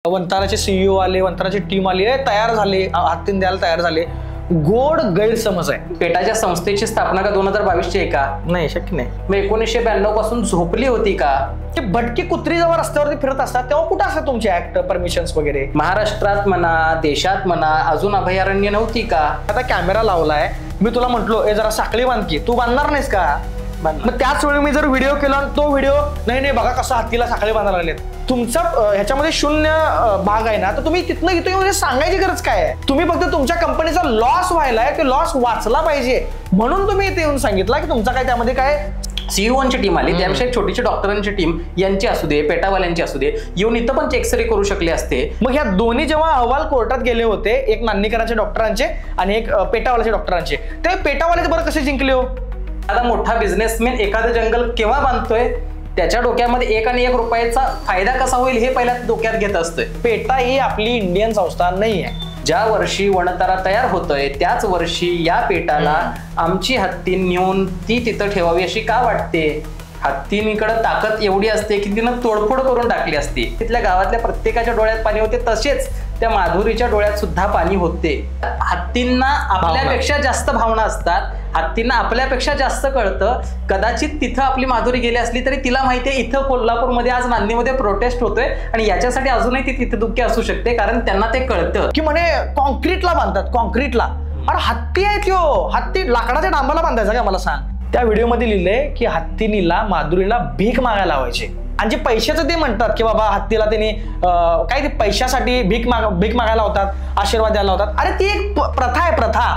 वंताराचे CEO आले, वंताराची team आली आहे, तयार झाले, हातीन द्यायला तयार झाले. गोड गैरसमज आहे. पेटाच्या संस्थेची स्थापना का 2022 ची आहे का? नाही, शक्य नाही. मग 1992 पासून झोपली होती का? ते भटकी कुत्री जेव्हा रस्त्यावरती फिरत असतात तेव्हा कुठं असतात तुमचे ऍक्ट परमिशन्स वगैरे? महाराष्ट्रात म्हणा, देशात म्हणा, अजून अभयारण्य नव्हती का? आता कॅमेरा लावलाय, मी तुला म्हटलो ए जरा साखळी बांध की, तू बांधणार नाहीस का? मग त्याच वेळी मी जर व्हिडिओ केला, तो व्हिडिओ नाही बघा कसं हत्तीला साखळी बांधायला लागलेत, तुमचा ह्याच्यामध्ये शून्य भाग आहे ना, तर तुम्ही तिथनं इथे सांगायची गरज काय आहे? तुम्ही फक्त तुमच्या कंपनीचा लॉस व्हायलाय, ते लॉस वाचला पाहिजे म्हणून तुम्ही इथे येऊन सांगितलं की तुमचा काय त्यामध्ये काय सीईओची टीम आली, त्यापेक्षा एक छोटीशी डॉक्टरांची टीम यांची असू दे, पेटावाल्यांची असू दे, येऊन इथं पण एक्सरे करू शकले असते. मग ह्या दोन्ही जेव्हा अहवाल कोर्टात गेले होते, एक नान्नीकरांच्या डॉक्टरांचे आणि एक पेटावाल्याच्या डॉक्टरांचे, ते पेटावाल्याचे बरं कसे जिंकले हो? आता मोठा बिझनेसमॅन एखादं जंगल केव्हा बांधतोय, त्याच्या डोक्यामध्ये 1 आणि 1 रुपयाचा फायदा कसा होईल हे पहिल्या डोक्यात घेत असतोय. पेटा ही आपली इंडियन संस्था नाही आहे. ज्या वर्षी वनतारा तयार होतोय त्याच वर्षी या पेटाला आमची हत्ती नेऊन ती तिथं ठेवावी अशी का वाटते? हत्तीकडे ताकद एवढी असते की तिनं तोडफोड करून टाकली असती. तिथल्या गावातल्या प्रत्येकाच्या डोळ्यात पाणी होते, तसेच त्या माधुरीच्या डोळ्यात सुद्धा पाणी होते. हत्तींना आपल्यापेक्षा जास्त भावना असतात, हत्तींना आपल्यापेक्षा जास्त कळतं. कदाचित तिथं आपली माधुरी गेली असली तरी तिला माहितीये इथं कोल्हापूरमध्ये आज नांदीमध्ये प्रोटेस्ट होतोय आणि याच्यासाठी अजूनही ती तिथे दुःखी असू शकते, कारण त्यांना ते कळतं की म्हणे कॉन्क्रीटला बांधतात, कॉन्क्रीटला. अरे हत्ती आहे त्यो, हत्ती लाकडाच्या डांबाला बांधायचा का? मला सांग. त्या व्हिडिओमध्ये लिहिलंय की हत्तीनीला माधुरीला भीक मागायला लावायचे, आणि जे पैशाचं ते म्हणतात की बाबा हत्तीला त्यांनी काय ते पैशासाठी भीक मागायला होतात, आशीर्वाद द्यायला होतात. अरे ती एक प्रथा आहे, प्रथा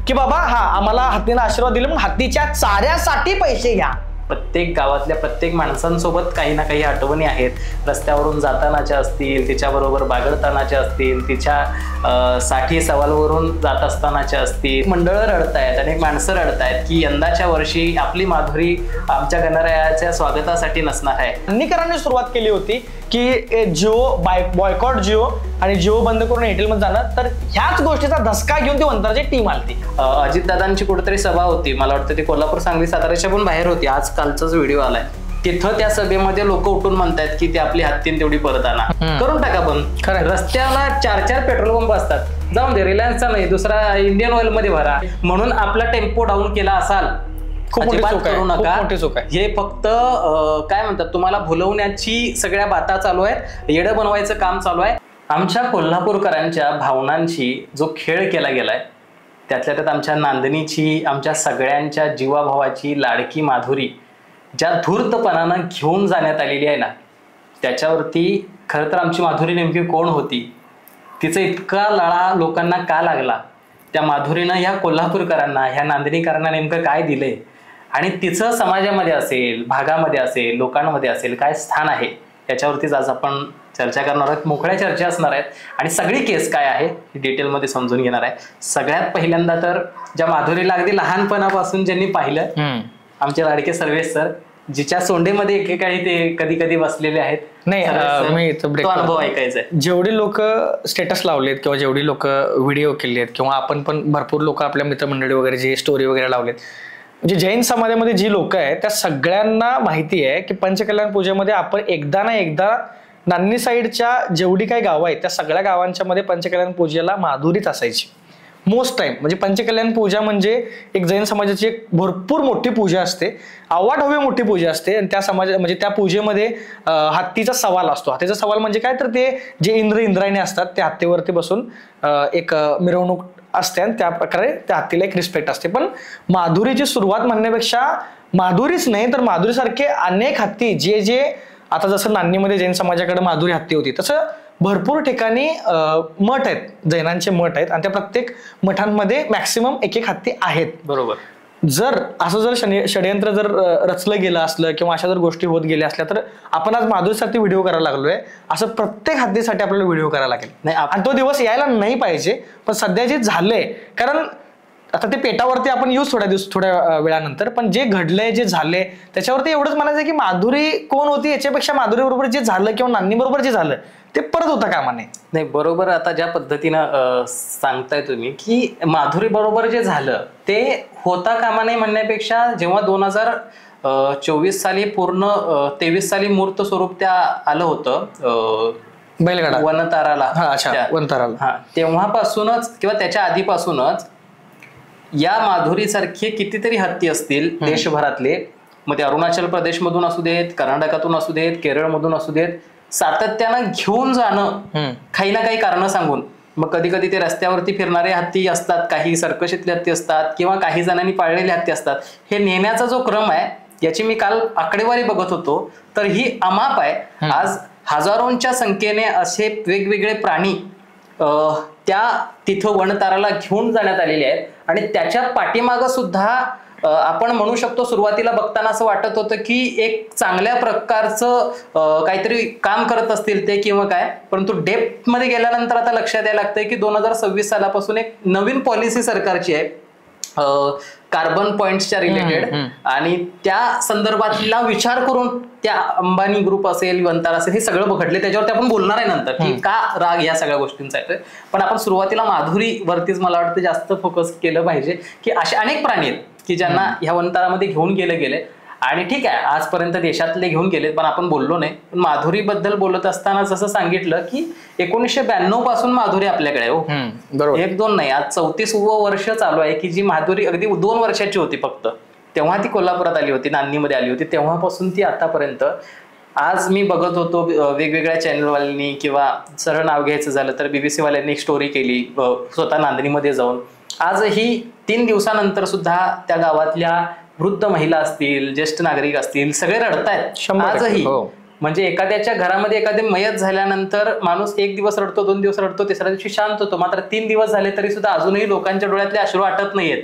की बाबा हा आम्हाला हत्तीला आशीर्वाद दिले पण हत्तीच्या चाऱ्यासाठी पैसे घ्या. प्रत्येक गावातल्या प्रत्येक माणसांसोबत काही ना काही आठवणी आहेत. रस्त्यावरून जातानाच्या असतील, तिच्याबरोबर बागडतानाच्या असतील, तिच्या साठी सवालवरून जात असतानाच्या असतील. मंडळं रडतायत, अनेक माणसं रडतायत की यंदाच्या वर्षी आपली माधुरी आमच्या गणरायाच्या स्वागतासाठी नसणार आहे. नान्नीकरांनी सुरुवात केली होती की जिओ बॉयकॉट जिओ आणि जिओ बंद करून एअरटेलमध्ये जाणं, तर ह्याच गोष्टीचा धसका घेऊन ती वंताराची टीम आली. अजितदादांची कुठेतरी सभा होती, मला वाटतं ती कोल्हापूर, सांगली, साताऱ्याच्या पण बाहेर होती. आज कालचाच व्हिडिओ आलाय. तिथं त्या सभेमध्ये लोक उठून म्हणतायत की ते आपली हत्तीन तेवढी परत आणा, करून टाका बंद. रस्त्याला 4 पेट्रोल पंप असतात, जाऊन दे, रिलायन्सचा नाही दुसरा इंडियन ऑइल मध्ये भरा म्हणून आपला टेम्पो डाऊन केला असाल, करू नका. हे फक्त काय म्हणतात, तुम्हाला भुलवण्याची सगळ्या बाता चालू आहेत, येडं बनवायचं काम चालू आहे. आमच्या कोल्हापूरकरांच्या भावनांची जो खेळ केला गेलाय, त्यातल्या त्यात आमच्या नांदणीची, आमच्या सगळ्यांच्या जीवाभावाची लाडकी माधुरी ज्या धूर्तपणानं घेऊन जाण्यात आलेली आहे ना, त्याच्यावरती खरं तर आमची माधुरी नेमकी कोण होती, तिचा इतका लळा लोकांना का लागला, त्या माधुरीनं ह्या कोल्हापूरकरांना, ह्या नांदणीकरांना नेमकं काय दिलंय, आणि तिचं समाजामध्ये असेल, भागामध्ये असेल, लोकांमध्ये असेल काय स्थान आहे, याच्यावरतीच आज आपण चर्चा करणार आहोत. मोकळ्या चर्चा असणार आहेत आणि सगळी केस काय आहे ही डिटेलमध्ये समजून घेणार आहे. सगळ्यात पहिल्यांदा तर ज्या माधुरीला अगदी लहानपणापासून ज्यांनी पाहिलं, आमचे लाडके सर्वेश सर, जिच्या सोंडेमध्ये एकेकाळी ते कधी कधी बसलेले आहेत. नाही, मी तो अनुभव ऐकायचा आहे. जेवढी लोक स्टेटस लावलेत किंवा जेवढी लोक व्हिडिओ केलेत किंवा आपण पण भरपूर लोक आपल्या मित्रमंडळी वगैरे जे स्टोरी वगैरे लावलेत, म्हणजे जैन समाजामध्ये जी लोक आहेत त्या सगळ्यांना माहिती आहे की पंचकल्याण पूजेमध्ये आपण एकदा ना एकदा नान्नी साईडच्या जेवढी काही गावं आहेत त्या सगळ्या गावांच्या मध्ये पंचकल्याण पूजेला माधुरीच असायची मोस्ट टाइम. म्हणजे पंचकल्याण पूजा म्हणजे एक जैन समाजाची एक भरपूर मोठी पूजा असते, आवाढव्य मोठी पूजा असते, आणि त्या म्हणजे त्या पूजेमध्ये हत्तीचा सवाल असतो. हत्तीचा सवाल म्हणजे काय, तर ते जे इंद्रायणी असतात त्या हत्तीवरती बसून एक मिरवणूक असते आणि त्या प्रकारे त्या हत्तीला एक रिस्पेक्ट असते. पण माधुरीची सुरुवात म्हणण्यापेक्षा माधुरीच नाही तर माधुरीसारखे अनेक हत्ती जे आता जसं नान्नीमध्ये जैन समाजाकडे माधुरी हत्ती होती, तसं भरपूर ठिकाणी मठ आहेत, जैनांचे मठ आहेत, आणि त्या प्रत्येक मठांमध्ये मॅक्सिमम एक हत्ती आहेत. बरोबर. जर असं जर षडयंत्र जर रचलं गेलं असलं किंवा अशा जर गोष्टी होत गेल्या असल्या तर आपण आज माधुरीसाठी व्हिडिओ करायला लागलोय, असं प्रत्येक हत्तीसाठी आपल्याला व्हिडिओ करायला लागेल. नाही, आणि तो दिवस यायला नाही पाहिजे, पण सध्या जे झालंय, कारण आता ते पेटावरती आपण येऊ थोड्या वेळानंतर, पण जे घडलंय, जे झालंय, त्याच्यावरती एवढंच म्हणायचं की माधुरी कोण होती याच्यापेक्षा माधुरी बरोबर जे झालं किंवा नान्नी बरोबर जे झालं ते परत होता कामा नये. नाही, बरोबर. आता ज्या पद्धतीनं सांगताय तुम्ही की माधुरी बरोबर जे झालं ते होता कामा नये म्हणण्यापेक्षा, जेव्हा 2024 साली पूर्ण 23 साली मूर्त स्वरूप त्या आलं होतं बैलगाडा वनताराला, वनताराला, तेव्हापासूनच किंवा त्याच्या आधीपासूनच या माधुरीसारखे कितीतरी हत्ती असतील देशभरातले, मग ते अरुणाचल प्रदेश मधून असू देत, कर्नाटकातून असू देत, केरळमधून असू देत, सातत्यानं घेऊन जाणं काही ना काही कारण सांगून. मग कधी कधी ते रस्त्यावरती फिरणारे हत्ती असतात, काही सर्कशीतले हत्ती असतात किंवा काही जणांनी पाळलेले हत्ती असतात. हे नेण्याचा जो क्रम आहे याची मी काल आकडेवारी बघत होतो, तर ही अमाप आहे. आज हजारोंच्या संख्येने असे वेगवेगळे प्राणी त्या तिथं वनताराला घेऊन जाण्यात आलेले आहेत. आणि त्याच्या पाठीमागं सुद्धा आपण म्हणू शकतो, सुरुवातीला बघताना असं वाटत होतं की एक चांगल्या प्रकारचं काहीतरी काम करत असतील ते किंवा काय, परंतु डेप्थ मध्ये गेल्यानंतर आता लक्षात यायला लागतंय की 2026 सालापासून एक नवीन पॉलिसी सरकारची आहे कार्बन पॉइंट्सच्या रिलेटेड, आणि त्या संदर्भातला विचार करून त्या अंबानी ग्रुप असेल, वनतारा असेल, हे सगळं घडले. त्याच्यावरती आपण बोलणार आहे नंतर की का राग या सगळ्या गोष्टींचा येतोय. पण आपण सुरुवातीला माधुरीवरतीच मला वाटतं जास्त फोकस केलं पाहिजे की असे अनेक प्राणी आहेत की ज्यांना ह्या वनतारामध्ये घेऊन गेले. आणि ठीक आहे, आजपर्यंत देशातले घेऊन गेलेत, पण आपण बोललो नाही. पण माधुरीबद्दल बोलत असताना जसं सांगितलं की 1992 पासून माधुरी आपल्याकडे आहे. हो, 1-2 नाही, आज 34वं वर्ष चालू आहे की जी माधुरी अगदी 2 वर्षाची होती फक्त, तेव्हा ती कोल्हापुरात आली होती, नांदीमध्ये आली होती, तेव्हापासून ती आतापर्यंत. आज मी बघत होतो वेगवेगळ्या चॅनलवाल्यांनी किंवा सरळ नाव घ्यायचं झालं तर BBC वाल्यांनी एक स्टोरी केली स्वतः नांदणीमध्ये जाऊन. आजही 3 दिवसानंतर सुद्धा त्या गावातल्या वृद्ध महिला असतील, ज्येष्ठ नागरिक असतील, सगळे रडतायत आजही. म्हणजे एखाद्याच्या घरामध्ये एखादी मयत झाल्यानंतर माणूस 1 दिवस रडतो, 2 दिवस रडतो, तिसऱ्या दिवशी शांत होतो. मात्र 3 दिवस झाले तरी सुद्धा अजूनही लोकांच्या डोळ्यातले अश्रू आटत नाहीयेत.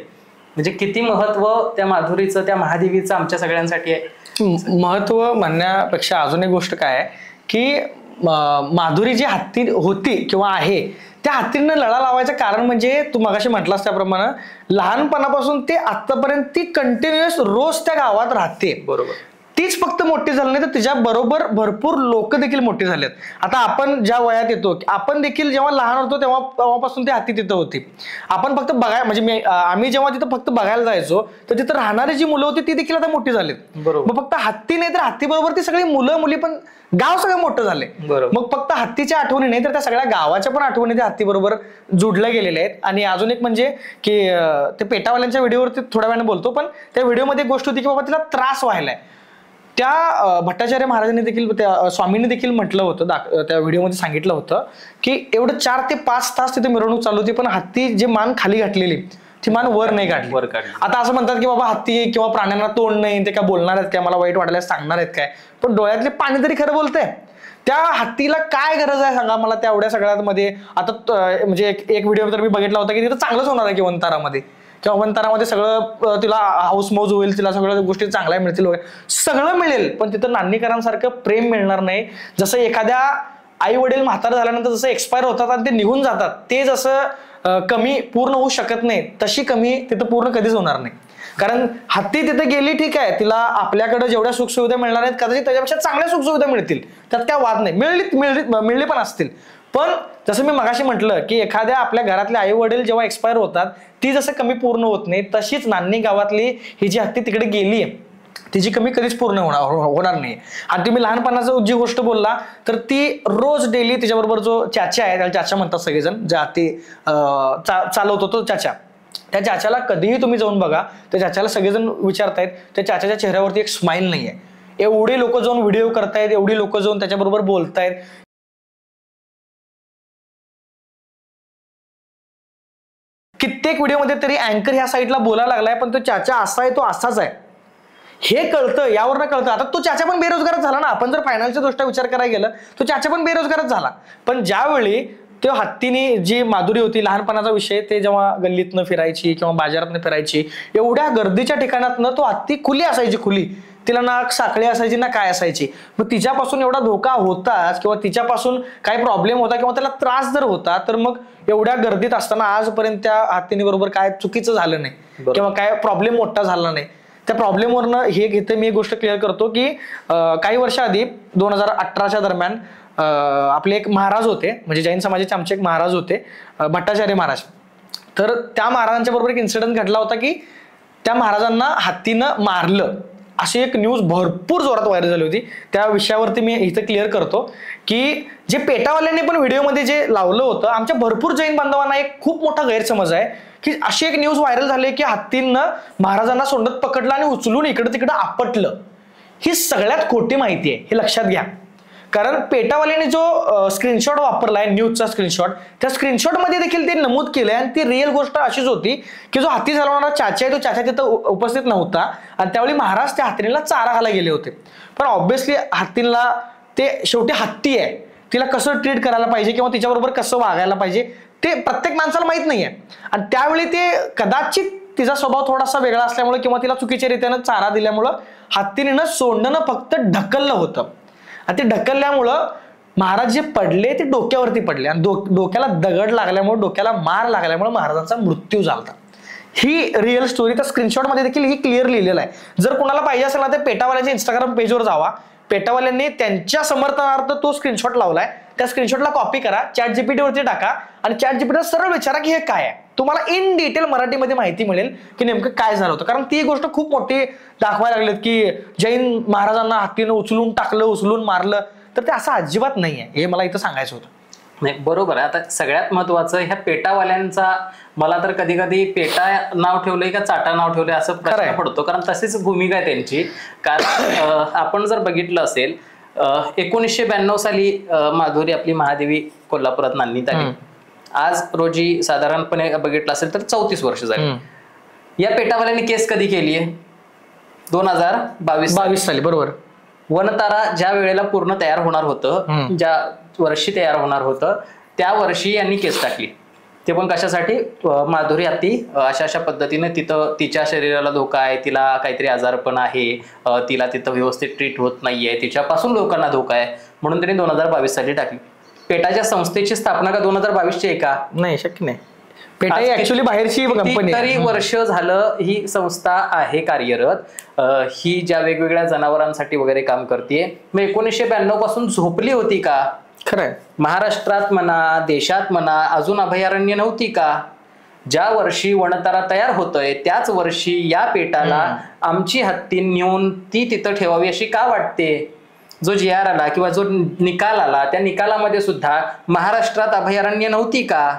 म्हणजे किती महत्व त्या माधुरीचं, त्या महादेवीचं आमच्या सगळ्यांसाठी आहे. महत्व म्हणण्यापेक्षा अजून एक गोष्ट काय आहे की माधुरी जी हत्ती होती किंवा आहे, त्या हत्तींना लढा लावायचं कारण म्हणजे तू मगाशी म्हटलास त्याप्रमाणे लहानपणापासून ते आतापर्यंत ती कंटिन्युअस रोज त्या गावात राहते. बरोबर. तीच फक्त मोठी झाली नाही तर तिच्या बरोबर भरपूर लोक देखील मोठी झालेत. आता आपण ज्या वयात येतो, आपण देखील जेव्हा लहान होतो तेव्हापासून ती हत्ती तिथं होती. आपण फक्त म्हणजे आम्ही जेव्हा तिथं फक्त बघायला जायचो तर तिथं राहणारी जी मुलं होती ती देखील आता मोठी झालीत. मग फक्त हत्ती नाही तर हत्ती बरोबर ती सगळी मुलं मुली पण गाव सगळं मोठं झाले. मग फक्त हत्तीच्या आठवणी नाही तर त्या सगळ्या गावाच्या पण आठवणी त्या हत्ती बरोबर जुडल्या गेलेल्या आहेत. आणि अजून एक म्हणजे की ते पेटावाल्यांच्या व्हिडिओवरती थोड्या वेळाने बोलतो, पण त्या व्हिडिओमध्ये एक गोष्ट होती की बाबा तिला त्रास व्हायलाय. त्या भट्टाचार्य महाराजांनी देखील, त्या स्वामींनी देखील म्हटलं होतं, त्या व्हिडिओमध्ये सांगितलं होतं की एवढं 4 ते 5 तास तिथे मिरवणूक चालू होती, पण हत्ती जे मान खाली घातलेली ती मान वर नाही काढली. आता असं म्हणतात की बाबा हत्ती किंवा प्राण्यांना तोंड नाही, ते काय बोलणार आहेत काय, मला वाईट वाटायला सांगणार आहेत काय, पण डोळ्यातले पाणी तरी खरं बोलतंय. त्या हत्तीला काय गरज आहे सांगा मला त्या एवढ्या सगळ्यांमध्ये. आता म्हणजे एक व्हिडिओ तर मी बघितला होता की तिथं चांगलंच होणार आहे की वनतारामध्ये, किंवा वनतारामध्ये सगळं तिला हाऊस मौज होईल, तिला सगळ्या गोष्टी चांगल्या मिळतील वगैरे, सगळं मिळेल, पण तिथं नांदणीकरांसारखं प्रेम मिळणार नाही. जसं एखाद्या आई वडील म्हातारा झाल्यानंतर जसं एक्सपायर होतात आणि ते निघून जातात, ते जसं कमी पूर्ण होऊ शकत नाही, तशी कमी तिथं पूर्ण कधीच होणार नाही. कारण हत्ती तिथे गेली, ठीक आहे, तिला आपल्याकडे जेवढ्या सुखसुविधा मिळणार आहेत कदाचित त्याच्यापेक्षा चांगल्या सुखसुविधा मिळतील, त्यात काय वाद नाही, मिळली पण असतील. पण जसं मी मगाशी म्हटलं की एखाद्या आपल्या घरातले आई वडील जेव्हा एक्सपायर होतात ती जसं कमी पूर्ण होत नाही, तशीच नांदणी गावातली ही जी हत्ती तिकडे गेली आहे तिची कमी कधीच पूर्ण होणार नाही. आणि तुम्ही लहानपणाचं जी गोष्ट बोलला तर ती रोज डेली तिच्याबरोबर जो चाचा आहे, त्याला चाचा म्हणतात सगळेजण, जे हत्ती चालवतो तो चाचा, त्या चाच्याला कधीही तुम्ही जाऊन बघा, त्या चाच्याला सगळेजण विचारतायत, त्या चाच्याच्या चेहऱ्यावरती एक स्माईल नाहीये. एवढे लोक जाऊन व्हिडिओ करतायत, एवढी लोक जाऊन त्याच्याबरोबर बोलतायत. कित्येक व्हिडिओमध्ये तरी अँकर ह्या साईडला बोलायला लागलाय, पण तो चाचा असा आहे, तो असाच आहे हे कळतं, यावरनं कळतं. आता तो चाचा पण बेरोजगारच झाला ना, आपण जर फायनान्शियल दृष्ट्या विचार करायला गेलं तो चाचा पण बेरोजगारच झाला. पण ज्यावेळी तो हत्तीने जी माधुरी होती, लहानपणाचा विषय, ते जेव्हा गल्लीतनं फिरायची किंवा बाजारातनं फिरायची, एवढ्या गर्दीच्या ठिकाणातनं तो हत्ती खुली असायची, खुली, तिला ना साखळी असायची ना काय असायची. मग तिच्यापासून एवढा धोका होताच किंवा तिच्यापासून काय प्रॉब्लेम होता किंवा त्याला त्रास जर होता, तर मग एवढ्या गर्दीत असताना आजपर्यंत त्या हत्तीने बरोबर काय चुकीचं झालं नाही किंवा काय प्रॉब्लेम मोठा झाला नाही. त्या प्रॉब्लेमवरनं हे घेते मी एक गोष्ट क्लिअर करतो की काही वर्षाआधी 2018च्या दरम्यान आपले एक महाराज होते, म्हणजे जैन समाजाचे आमचे एक महाराज होते, भट्टाचार्य महाराज. तर त्या महाराजांच्या बरोबर एक इन्सिडेंट घडला होता की त्या महाराजांना हत्तीनं मारलं अशी एक न्यूज भरपूर जोरात व्हायरल झाली होती. त्या विषयावरती मी इथं क्लिअर करतो की जे पेटावाल्यांनी पण व्हिडिओमध्ये जे लावलं होतं, आमच्या भरपूर जैन बांधवांना एक खूप मोठा गैरसमज आहे की अशी एक न्यूज व्हायरल झाली की हत्तींना महाराजांना सोंडत पकडलं आणि उचलून इकडे तिकडे आपटलं. ही सगळ्यात खोटी माहिती आहे, हे लक्षात घ्या. कारण पेटावाल्याने जो स्क्रीनशॉट वापरलाय, न्यूजचा स्क्रीनशॉट, त्या स्क्रीनशॉट मध्ये देखील ते नमूद केलंय आणि ती रिअल गोष्ट अशीच होती की जो हत्ती चालवणारा चाचा आहे तो चाचा तिथं उपस्थित नव्हता आणि त्यावेळी महाराज त्या हत्तीला चारा घाला गेले होते. पण ऑब्व्हियसली हत्तीला ते शेवटी हत्ती आहे, तिला कसं ट्रीट करायला पाहिजे किंवा तिच्याबरोबर कसं वागायला पाहिजे ते प्रत्येक माणसाला माहित नाहीये. आणि त्यावेळी ते कदाचित तिचा स्वभाव थोडासा वेगळा असल्यामुळे किंवा तिला चुकीच्या रीतीने चारा दिल्यामुळं हत्तीनं सोंडणं फक्त ढकललं होतं आणि ते ढकलल्यामुळं महाराज जे पडले ते डोक्यावरती पडले आणि डोक्याला दगड लागल्यामुळे, डोक्याला मार लागल्यामुळे महाराजांचा मृत्यू झाला. ही रिअल स्टोरी त्या स्क्रीनशॉट मध्ये देखील ही क्लिअर लिहिलेलं आहे. जर कोणाला पाहिजे असेल ना ते पेटावाल्याच्या इंस्टाग्राम पेजवर जावा. पेटावाल्यांनी त्यांच्या समर्थनार्थ तो स्क्रीनशॉट लावलाय. त्या स्क्रीनशॉटला कॉपी करा, ChatGPT वरती टाका आणि ChatGPT सरळ विचारा की हे काय आहे. तुम्हाला इन डिटेल मराठीमध्ये माहिती मिळेल की नेमकं काय झालं होतं. कारण ती गोष्ट खूप मोठी दाखवायला लागलीत की जैन महाराजांना हत्तीनं उचलून टाकलं, उचलून मारलं, तर ते असं अजिबात नाहीये. हे मला इथं सांगायचं होतं. नाही, बरोबर आहे. आता सगळ्यात महत्वाचं ह्या पेटावाल्यांचा, मला तर कधी कधी पेटा नाव ठेवलंय का चाटा नाव ठेवलंय असं प्रश्न पडतो. कारण तशीच भूमिका आहे त्यांची. कारण आपण जर बघितलं असेल 1992 साली माधुरी आपली महादेवी कोल्हापुरात नांदणीत आली. आज रोजी साधारणपणे बघितलं असेल तर 34 वर्ष झाली. या पेटावाल्यांनी केस कधी केली आहे? 2022 साली. बरोबर. वनतारा ज्या वेळेला पूर्ण तयार होणार होतं, ज्या वर्षी तयार होणार होतं त्या वर्षी यांनी केस टाकली. ते पण कशासाठी? माधुरी हत्ती अशा पद्धतीने तिथं तिच्या शरीराला धोका आहे, तिला काहीतरी आजारपण आहे, तिला तिथं व्यवस्थित ट्रीट होत नाहीये, तिच्यापासून लोकांना धोका आहे, म्हणून त्यांनी 2022 साली टाकली. पेटाच्या संस्थेची स्थापना का 2022 आहे का? नाही, शक्य नाही. पेटा ही ऍक्च्युअली बाहेरची कंपनी. तरी वर्ष झालं ही संस्था आहे कार्यरत. ही ज्या वेगवेगळ्या जनावरांसाठी वगैरे काम करते. मग 1992 पासून झोपली होती का? खरंय. महाराष्ट्रात म्हणा, देशात म्हणा, अजून अभयारण्य नव्हती का? ज्या वर्षी वनतारा तयार होतोय त्याच वर्षी या पेटाला आमची हत्ती नेऊन ती तिथं ठेवावी अशी का वाटते? जो GR आला किंवा जो निकाल आला त्या निकालामध्ये सुद्धा महाराष्ट्रात अभयारण्य नव्हती का?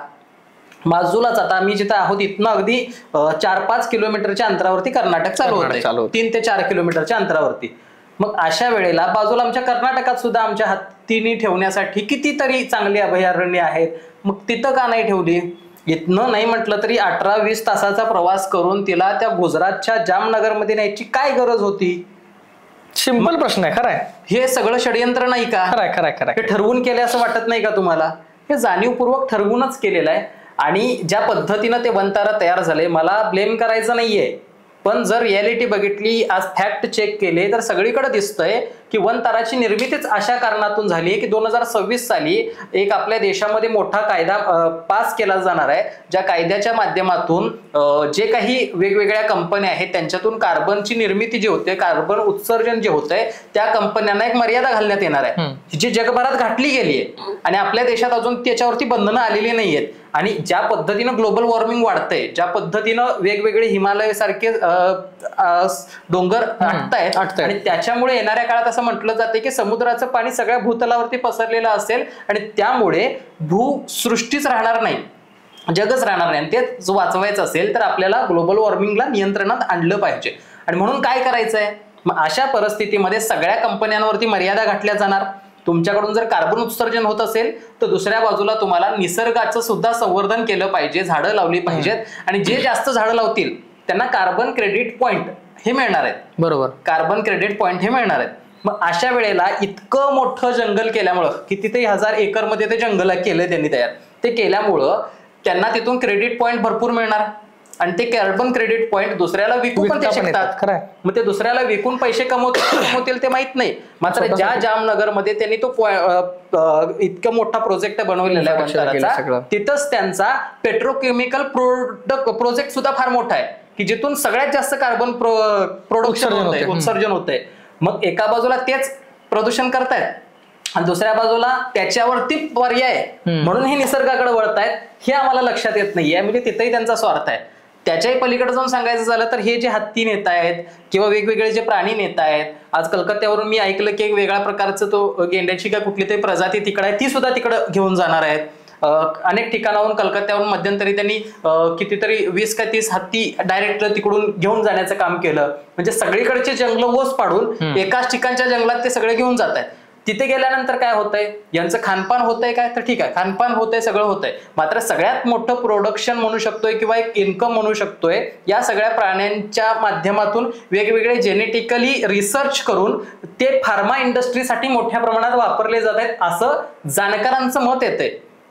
बाजूलाच आता आम्ही जिथं आहोत इथनं अगदी 4-5 किलोमीटरच्या अंतरावरती कर्नाटक चालू होतं, 3 ते 4 किलोमीटरच्या अंतरावरती. मग अशा वेळेला बाजूला आमच्या कर्नाटकात सुद्धा आमच्या हत्तीने ठेवण्यासाठी कितीतरी चांगली अभयारण्य आहेत. मग तिथं का नाही ठेवली? इथनं नाही म्हटलं तरी 18-20 तासाचा प्रवास करून तिला त्या गुजरातच्या जामनगरमध्ये न्यायची काय गरज होती? सिंपल प्रश्न आहे. खरंय. हे सगळं षडयंत्र नाही का? खरंय. हे ठरवून केले असं वाटत नाही का तुम्हाला? हे जाणीवपूर्वक ठरवूनच केलेलं आहे. आणि ज्या पद्धतीनं ते वनतारा तयार झाले, मला ब्लेम करायचं नाहीये, पण जर रियालिटी बघितली, आज फॅक्ट चेक केले तर सगळीकडे दिसतंय की वनताराची निर्मितीच अशा कारणातून झाली आहे की 2026 साली एक आपल्या देशामध्ये मोठा कायदा पास केला जाणार आहे, ज्या कायद्याच्या माध्यमातून जे काही वेगवेगळ्या कंपन्या आहेत त्यांच्यातून कार्बनची निर्मिती जी होते, कार्बन उत्सर्जन जे होतंय, त्या कंपन्यांना एक मर्यादा घालण्यात येणार आहे, जी जगभरात घातली गेली आहे आणि आपल्या देशात अजून त्याच्यावरती बंधनं आलेली नाहीयेत. आणि ज्या पद्धतीनं ग्लोबल वॉर्मिंग वाढतंय, ज्या पद्धतीनं वेगवेगळे हिमालय सारखे डोंगर आटतायत आणि त्याच्यामुळे येणाऱ्या काळात असं म्हटलं जाते की समुद्राचं पाणी सगळ्या भूतलावरती पसरलेलं असेल आणि त्यामुळे भूसृष्टीच राहणार नाही, जगच राहणार नाही. ते वाचवायचं असेल तर आपल्याला ग्लोबल वॉर्मिंगला नियंत्रणात आणलं पाहिजे. आणि म्हणून काय करायचंय? मग अशा परिस्थितीमध्ये सगळ्या कंपन्यांवरती मर्यादा घातल्या जाणार. तुमच्याकडून जर कार्बन उत्सर्जन होत असेल तर दुसऱ्या बाजूला तुम्हाला निसर्गाचं सुद्धा संवर्धन केलं पाहिजे, झाडं लावली पाहिजेत आणि जे जास्त झाडं लावतील त्यांना कार्बन क्रेडिट पॉइंट हे मिळणार आहेत. बरोबर. कार्बन क्रेडिट पॉइंट हे मिळणार आहेत. मग अशा वेळेला इतकं मोठं जंगल केल्यामुळं, कितीतरी 1000 एकर मध्ये ते जंगल केलं त्यांनी तयार, ते केल्यामुळं त्यांना तिथून क्रेडिट पॉइंट भरपूर मिळणार आणि ते कार्बन क्रेडिट पॉइंट दुसऱ्याला विकू पण ते शकतात. मग ते दुसऱ्याला विकून पैसे कमवतील ते माहित नाही. मात्र ज्या जामनगरमध्ये त्यांनी तो इतका मोठा प्रोजेक्ट बनवलेला आहे वनताराचा, तिथंच त्यांचा पेट्रोकेमिकल प्रोजेक्ट सुद्धा फार मोठा आहे की जिथून सगळ्यात जास्त कार्बन प्रोडक्शन होतंय, उत्सर्जन होतंय. मग एका बाजूला तेच प्रदूषण करतायत आणि दुसऱ्या बाजूला त्याच्यावरती पर्याय म्हणून हे निसर्गाकडे वळतायत, हे आम्हाला लक्षात येत नाहीये. म्हणजे तिथेही त्यांचा स्वार्थ आहे. त्याच्याही पलीकडे जाऊन सांगायचं झालं तर हे जे हत्ती नेता आहेत किंवा वेगवेगळे जे प्राणी नेता आहेत, आज कलकत्त्यावरून मी ऐकलं की एक वेगळ्या प्रकारचं तो गेंड्याची का कुठली तरी प्रजाती तिकडे आहे, ती सुद्धा तिकडं घेऊन जाणार आहेत. अनेक ठिकाणाहून कलकत्त्यावरून मध्यंतरी त्यांनी कितीतरी 20 का 30 हत्ती डायरेक्ट तिकडून घेऊन जाण्याचं काम केलं. म्हणजे सगळीकडचे जंगल ओस पाडून एकाच ठिकाणच्या जंगलात ते सगळे घेऊन जात आहेत. तिथे गेल्यानंतर काय होतंय, यांचं खानपान होतंय काय, तर ठीक आहे खानपान होतंय, सगळं होतंय, मात्र सगळ्यात मोठं प्रोडक्शन म्हणू शकतोय किंवा एक इन्कम म्हणू शकतोय या सगळ्या प्राण्यांच्या माध्यमातून वेगवेगळे जेनेटिकली रिसर्च करून ते फार्मा इंडस्ट्रीसाठी मोठ्या प्रमाणात वापरले जात आहेत असं जाणकारांचं मत येतंय.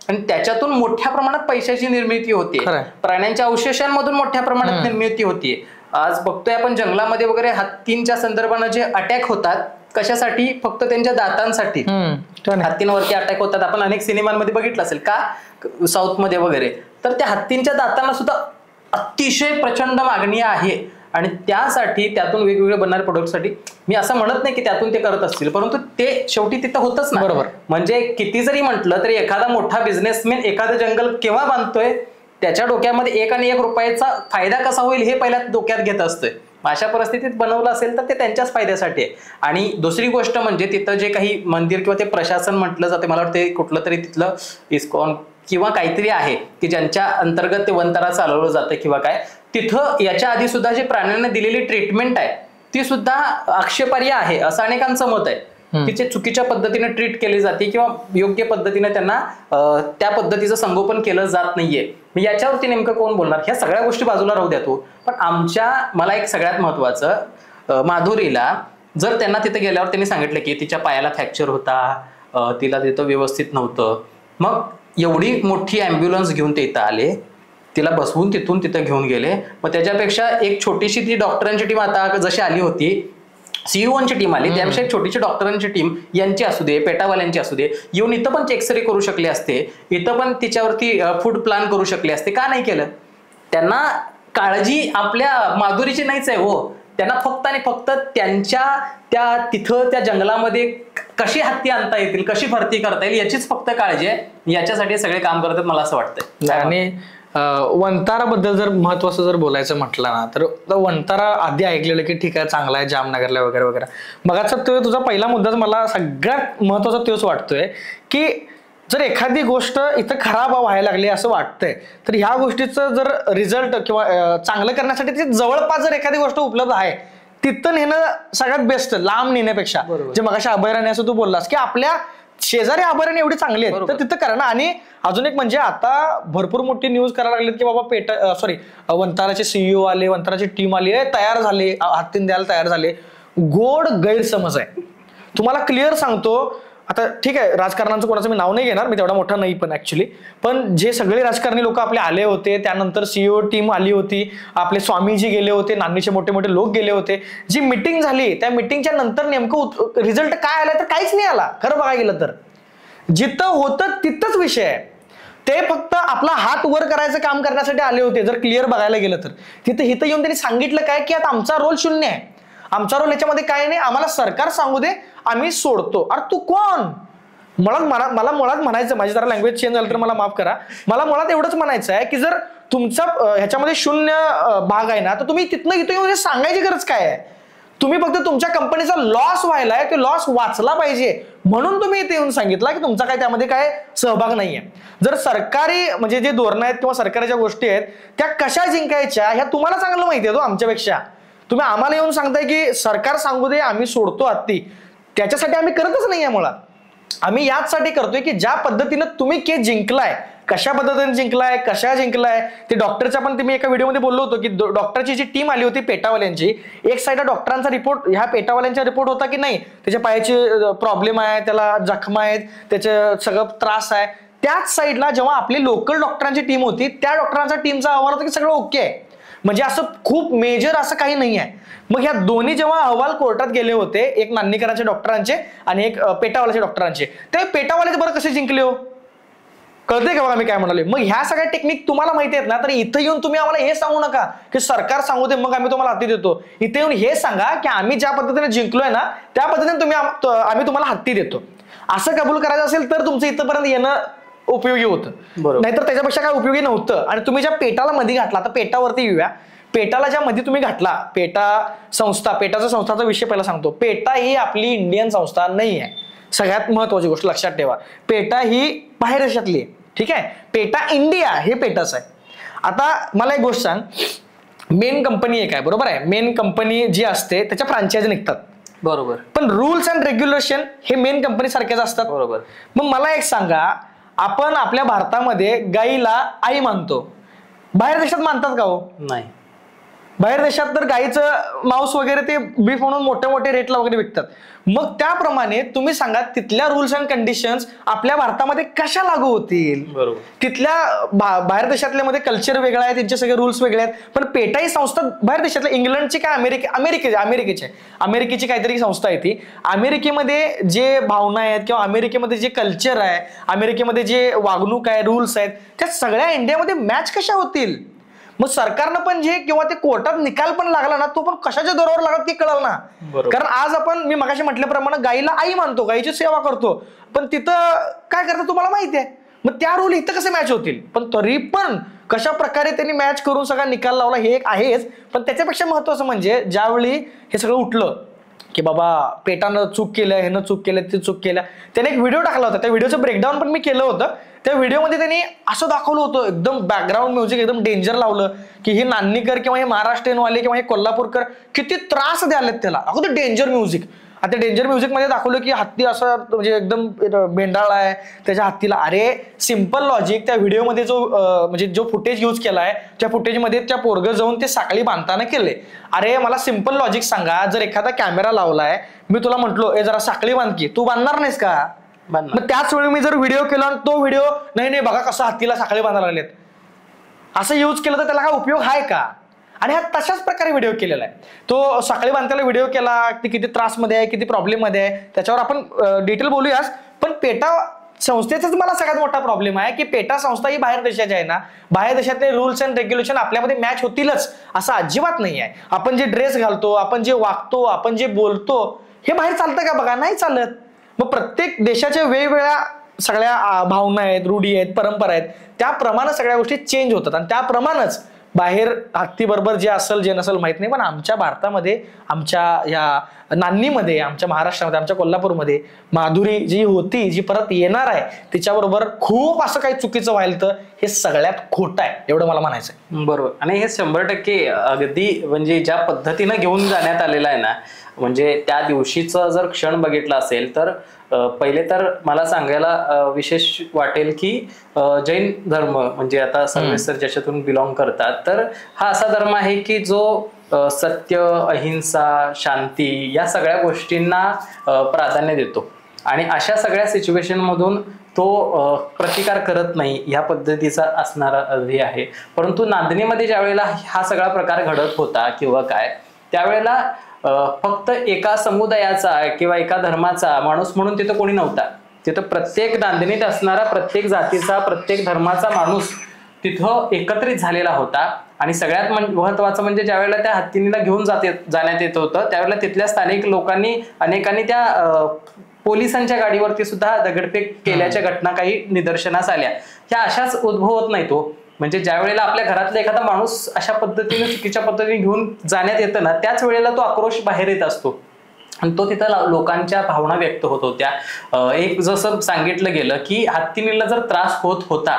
आणि त्याच्यातून मोठ्या प्रमाणात पैशाची निर्मिती होतीये, प्राण्यांच्या अवशेषांमधून मोठ्या प्रमाणात निर्मिती होतीये. आज बघतोय आपण जंगलामध्ये वगैरे हत्तींच्या संदर्भानं जे अटॅक होतात, कशासाठी, फक्त त्यांच्या दातांसाठी हत्तींवरती अटॅक होतात. आपण अनेक सिनेमांमध्ये बघितलं असेल का, साऊथ मध्ये वगैरे, तर त्या हत्तींच्या दातांना सुद्धा अतिशय प्रचंड मागणी आहे. आणि त्यासाठी त्यातून वेगवेगळे बनणारे प्रोडक्टसाठी मी असं म्हणत नाही की त्यातून ते करत असतील, परंतु ते शेवटी तिथं होतच ना. बरोबर. म्हणजे किती जरी म्हटलं तरी एखादा मोठा बिझनेसमॅन एखादं जंगल केव्हा बांधतोय, त्याच्या डोक्यामध्ये 1 आणि 1 रुपयाचा फायदा कसा होईल हे पहिल्या डोक्यात घेत असतोय. अशा परिस्थितीत बनवलं असेल तर ते त्यांच्याच फायद्यासाठी आहे. आणि दुसरी गोष्ट म्हणजे तिथं जे काही मंदिर किंवा ते प्रशासन म्हटलं जाते, मला वाटतं कुठलं तरी तिथलं इस्कॉन किंवा काहीतरी आहे की ज्यांच्या अंतर्गत ते वनतारा चालवलं जातं किंवा काय, तिथं याच्या आधी सुद्धा जे प्राण्यांना दिलेली ट्रीटमेंट आहे ती सुद्धा आक्षेपार्ह आहे असं अनेकांचं मत आहे. तिचे चुकीच्या पद्धतीने ट्रीट केली जाते किंवा योग्य पद्धतीने त्यांना त्या पद्धतीचं संगोपन केलं जात नाहीये. याच्यावरती नेमकं कोण बोलणार, ह्या सगळ्या गोष्टी बाजूला राहू द्या तो. पण मला एक सगळ्यात महत्वाचं, माधुरीला जर त्यांना तिथे गेल्यावर त्यांनी सांगितलं की तिच्या पायाला फ्रॅक्चर होता, तिला तिथं व्यवस्थित नव्हतं, मग एवढी मोठी ॲम्ब्युलन्स घेऊन ते इथं आले, तिला बसवून तिथून तिथं घेऊन गेले. मग त्याच्यापेक्षा एक छोटीशी ती डॉक्टरांची टीम आता जशी आली होती, सीईओची टीम आली, त्यापेक्षा एक छोटीशी डॉक्टरांची टीम यांची असू दे, पेटावाल्यांची असू दे, येऊन इथं पण एक्सरे करू शकले असते, इथं पण तिच्यावरती फूड प्लान करू शकले असते. का नाही केलं? त्यांना काळजी आपल्या माधुरीची नाहीच आहे हो, त्यांना फक्त आणि फक्त त्यांच्या तिथं त्या जंगलामध्ये कशी हत्ती आणता येतील, कशी भरती करता येईल याचीच फक्त काळजी आहे. याच्यासाठी सगळे काम करतात मला असं वाटतंय. आणि वनतारा बद्दल जर महत्वाचं जर बोलायचं म्हटलं ना, तर वनतारा आधी ऐकलेलं की ठीक आहे चांगला आहे जामनगरला वगैरे वगैरे. मगाचा तुझा पहिला मुद्दाच मला सगळ्यात महत्वाचा तोच वाटतोय की जर एखादी गोष्ट इथं खराब व्हायला लागली असं वाटतंय, तर ह्या गोष्टीचं जर रिझल्ट किंवा चांगलं करण्यासाठी ते जवळपास जर एखादी गोष्ट उपलब्ध आहे तिथं नेणं सगळ्यात बेस्ट, लांब नेण्यापेक्षा. जे मगाशी अभयारण्य असं तू बोललास की आपल्या शेजारी अभयारण्य एवढी चांगली आहेत तर तिथं करा ना. आणि अजून एक म्हणजे आता भरपूर मोठी न्यूज करायला लागलीत की बाबा वनताराचे सीईओ आले, वनताराची टीम आली आहे, तयार झाले, हत्तीन द्यायला तयार झाले. गोड गैरसमज आहे. तुम्हाला क्लिअर सांगतो, आता ठीक आहे राजकारणाचं कोणाचं मी नाव नाही घेणार, मी तेवढा मोठा नाही पण ऍक्च्युली, पण जे सगळे राजकारणी लोक आपले आले होते, त्यानंतर सीईओ टीम आली होती, आपले स्वामीजी गेले होते, नानीचे मोठे मोठे लोक गेले होते, जी मिटिंग झाली त्या मिटिंगच्या नंतर नेमकं रिझल्ट काय आला तर काहीच नाही आला. खरं बघायला गेलं तर जिथं होतं तिथंच विषय आहे. ते फक्त आपला हात वर करायचं काम करण्यासाठी आले होते. जर क्लिअर बघायला गेलं तर इथं येऊन त्यांनी सांगितलं काय की आता आमचा रोल 0 आहे, आमचा रोल याच्यामध्ये काय नाही, आम्हाला सरकार सांगू दे, आम्ही सोडतो. अरे तू कोण? मला मुळात म्हणायचं, माझी जरा लँग्वेज चेंज झालं तर मला माफ करा, मला मुळात एवढंच म्हणायचं आहे की जर तुमचा ह्याच्यामध्ये 0 भाग आहे ना, तर तुम्ही तिथनं इथं येऊन सांगायची गरज काय आहे? तुम्ही फक्त तुमच्या कंपनीचा लॉस व्हायलाय, तो लॉस वाचला पाहिजे म्हणून तुम्ही इथे येऊन सांगितलं की तुमचा काय त्यामध्ये काय सहभाग नाहीये. जर सरकारी म्हणजे जे धोरणं आहेत किंवा सरकारच्या गोष्टी आहेत त्या कशा जिंकायच्या ह्या तुम्हाला चांगलं माहिती आहे तो आमच्यापेक्षा. तुम्ही आम्हाला येऊन सांगताय की सरकार सांगू दे आम्ही सोडतो हत्ती, त्याच्यासाठी आम्ही करतच नाहीये. मुळात आम्ही याचसाठी करतोय की ज्या पद्धतीनं तुम्ही केस जिंकलाय, कशा पद्धतीने जिंकलाय, कशा जिंकलाय, ते डॉक्टरच्या पण मी एका व्हिडिओमध्ये बोललो होतो की डॉक्टरची जी टीम आली होती पेटावाल्यांची, एक साईड डॉक्टरांचा रिपोर्ट, ह्या पेटावाल्यांचा रिपोर्ट होता की नाही त्याच्या पायाचे प्रॉब्लेम आहे, त्याला जखमा आहेत, त्याचं सगळं त्रास आहे. त्याच साईडला जेव्हा आपली लोकल डॉक्टरांची टीम होती त्या डॉक्टरांचा टीमचा अहवाल होता की सगळं ओके आहे, म्हणजे असं खूप मेजर असं काही नाही आहे. मग ह्या दोन्ही जेव्हा अहवाल कोर्टात गेले होते, एक नान्नीकरांचे डॉक्टरांचे आणि एक पेटावाल्याच्या डॉक्टरांचे, ते पेटावाल्याचे बरं कसे जिंकले हो? कळते का बघा मी काय म्हणाले? मग ह्या सगळ्या टेक्निक तुम्हाला माहिती आहेत ना, तर इथं येऊन तुम्ही आम्हाला हे सांगू नका की सरकार सांगू दे मग आम्ही तुम्हाला हत्ती देतो. इथे येऊन हे सांगा की आम्ही ज्या पद्धतीने जिंकलोय ना त्या पद्धतीने आम्ही तुम्हाला हत्ती देतो. असं कबूल करायचं असेल तर तुमचं इथंपर्यंत येणं उपयोगी होतं, नाहीतर त्याच्यापेक्षा काय उपयोगी नव्हतं. आणि तुम्ही ज्या पेटाला मध्ये घातला, आता पेटावरती येऊया, पेटाला ज्या मध्ये तुम्ही घातला, पेटाचा संस्थाचा विषय पहिला सांगतो. पेटा ही आपली इंडियन संस्था नाही आहे, सगळ्यात महत्वाची गोष्ट लक्षात ठेवा. पेटा ही बाहेर देशातली आहे, ठीक आहे. पेटा इंडिया हे पेटाच आहे. आता मला एक गोष्ट सांग, मेन कंपनी एक आहे, बरोबर आहे. मेन कंपनी जी असते त्याच्या फ्रँचायझी निघतात, बरोबर. पण रूल्स अँड रेग्युलेशन हे मेन कंपनी सारखेच असतात, बरोबर. मग मला एक सांगा, आपण आपल्या भारतामध्ये गाईला आई मानतो, बाहेर देशात मानतात का हो? नाही. बाहेर देशात तर गाईचं मांस वगैरे ते बीफ म्हणून मोठ्या मोठ्या रेटला वगैरे विकतात. मग त्याप्रमाणे तुम्ही सांगा, तिथल्या रूल्स अँड कंडिशन्स आपल्या भारतामध्ये कशा लागू होतील? बरोबर. तिथल्या बाहेर देशातल्या मध्ये कल्चर वेगळं आहे, त्यांचे सगळे रूल्स वेगळे आहेत. पण पेटा ही संस्था बाहेर देशातल्या, इंग्लंडची काय अमेरिकेची काहीतरी संस्था आहे ती. अमेरिकेमध्ये जे भावना आहेत किंवा अमेरिकेमध्ये जे कल्चर आहे, अमेरिकेमध्ये जे वागणूक आहे, रूल्स आहेत, त्या सगळ्या इंडियामध्ये मॅच कशा होतील? मग सरकारनं पण जे किंवा ते कोर्टात निकाल पण लागला ना, तो पण कशाच्या जोरावर लागला ते कळलं ना. कारण आज आपण, मी मगाशी म्हटल्याप्रमाणे, गाईला आई मानतो, गाईची सेवा करतो, पण तिथं काय करतात तुम्हाला माहिती आहे. मग त्या रूल इथं कसे मॅच होतील? पण तरी पण कशा प्रकारे त्यांनी मॅच करून सगळा निकाल लावला हे एक आहेच. पण त्याच्यापेक्षा महत्वाचं म्हणजे ज्यावेळी हे सगळं उठलं की बाबा पेटानं चूक केलं, ह्यानं चूक केलं, ते चूक केलं, त्याने एक व्हिडिओ टाकला होता. त्या व्हिडिओचं ब्रेकडाऊन पण मी केलं होतं. त्या व्हिडिओमध्ये त्यांनी असं दाखवलं होतं, एकदम बॅकग्राऊंड म्युझिक एकदम डेंजर लावलं की हे नान्नीकर किंवा हे महाराष्ट्रीयनवाले किंवा हे कोल्हापूरकर किती त्रास द्यालेत त्याला, अगोदर डेंजर म्युझिक. आता डेंजर म्युझिक मध्ये दाखवलं की हत्ती असं म्हणजे एकदम बेंडाळा आहे त्याच्या हत्तीला. अरे सिंपल लॉजिक, त्या व्हिडिओमध्ये म्हणजे जो फुटेज यूज केलाय त्या फुटेजमध्ये त्या पोरगं जाऊन ते साखळी बांधताना केले. अरे मला सिंपल लॉजिक सांगा, जर एखादा कॅमेरा लावलाय, मी तुला म्हटलो ए जरा साखळी बांध की, तू बांधणार नाहीस का? मग त्याच वेळी मी जर व्हिडिओ केला आणि तो व्हिडिओ नाही बघा कसं हत्तीला साखळी बांधायला लागलेत असं यूज केलं तर त्याला काय उपयोग आहे का? आणि हा तशाच प्रकारे व्हिडिओ केलेला आहे. तो साखळी बांधताना व्हिडिओ केला, ती किती त्रासमध्ये आहे, किती प्रॉब्लेम मध्ये आहे, त्याच्यावर आपण डिटेल बोलूयाच. पण पेटा संस्थेचाच मला सगळ्यात मोठा प्रॉब्लेम आहे की पेटा संस्था ही बाहेर देशाची आहे ना, बाहेर देशातले रूल्स अँड रेग्युलेशन आपल्यामध्ये मॅच होतीलच असं अजिबात नाही आहे. आपण जे ड्रेस घालतो, आपण जे वागतो, आपण जे बोलतो, हे बाहेर चालतं का? बघा, नाही चालत. मग प्रत्येक देशाच्या वेगवेगळ्या सगळ्या भावना आहेत, रूढी आहेत, परंपरा आहेत, त्याप्रमाणे सगळ्या गोष्टी चेंज होतात. आणि त्याप्रमाणेच बाहेर हत्तीबरोबर जे असेल जे नसेल माहित नाही, पण आमच्या भारतामध्ये, आमच्या या नान्नीमध्ये, आमच्या महाराष्ट्रामध्ये, आमच्या कोल्हापूरमध्ये माधुरी जी होती, जी परत येणार आहे, तिच्याबरोबर खूप असं काही चुकीचं व्हायला तर हे सगळ्यात खोटं आहे, एवढं मला म्हणायचं. बरोबर. आणि हे 100% अगदी म्हणजे ज्या पद्धतीनं घेऊन जाण्यात आलेलं आहे ना, म्हणजे त्या दिवशीचा जर क्षण बघितला असेल तर पहिले तर मला सांगायला विशेष वाटेल की जैन धर्म म्हणजे आता सर्वेसर ज्याच्यातून बिलॉंग करतात, तर हा असा धर्म आहे की जो सत्य, अहिंसा, शांती या सगळ्या गोष्टींना प्राधान्य देतो. आणि अशा सगळ्या सिच्युएशन मधून तो प्रतिकार करत नाही, ह्या पद्धतीचा असणारा हे आहे. परंतु नांदणीमध्ये ज्या वेळेला हा सगळा प्रकार घडत होता किंवा काय, त्यावेळेला फक्त एका समुदायाचा किंवा एका धर्माचा माणूस म्हणून तिथं कोणी नव्हता. तिथं प्रत्येक नांदणीत असणारा प्रत्येक जातीचा, प्रत्येक धर्माचा माणूस तिथं एकत्रित झालेला होता. आणि सगळ्यात महत्वाचं म्हणजे ज्या वेळेला त्या हत्तीनीला घेऊन जाण्यात येत होतं, त्यावेळेला तिथल्या स्थानिक लोकांनी, अनेकांनी त्या पोलिसांच्या गाडीवरती सुद्धा दगडफेक केल्याच्या घटना काही निदर्शनास आल्या. ह्या अशाच उद्भवत नाही तो, म्हणजे ज्या वेळेला आपल्या घरातला एखादा माणूस अशा पद्धतीने चुकीच्या पद्धतीने घेऊन जाण्यात येतं ना, त्याच वेळेला तो आक्रोश बाहेर येत असतो आणि तो तिथं लोकांच्या भावना व्यक्त होत होत्या. एक जसं सांगितलं गेलं की हत्तीनीला जर त्रास होत होता,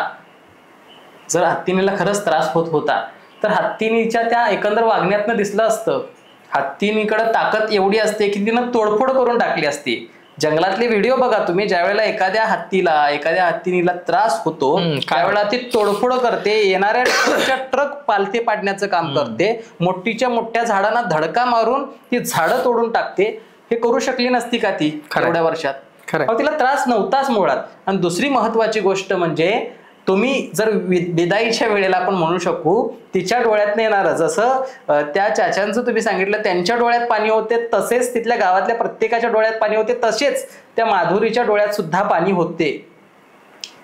जर हत्तीनीला खरंच त्रास होत होता तर हत्तीनीच्या त्या एकंदर वागण्यातनं दिसलं असतं. हत्तीनीकडे ताकद एवढी असते की तिनं तोडफोड करून टाकली असती. जंगलातले व्हिडिओ बघा तुम्ही, ज्या वेळेला एखाद्या हत्तीनीला त्रास होतो त्यावेळेला ती तोडफोड करते, येणाऱ्या ट्रक पालथे पाडण्याचं काम करते, मोठीच्या मोठ्या झाडांना धडका मारून ती झाडं तोडून टाकते. हे करू शकली नसती का ती एवढ्या वर्षात? तिला त्रास नव्हताच मुळात. आणि दुसरी महत्वाची गोष्ट म्हणजे तुम्ही जर विदाईच्या वेळेला आपण म्हणू शकू, तिच्या डोळ्यात येणार, जसं त्या चाचांचं तुम्ही सांगितलं त्यांच्या डोळ्यात पाणी होते, तसेच तिथल्या गावातल्या प्रत्येकाच्या डोळ्यात पाणी होते, तसेच त्या माधुरीच्या डोळ्यात सुद्धा पाणी होते.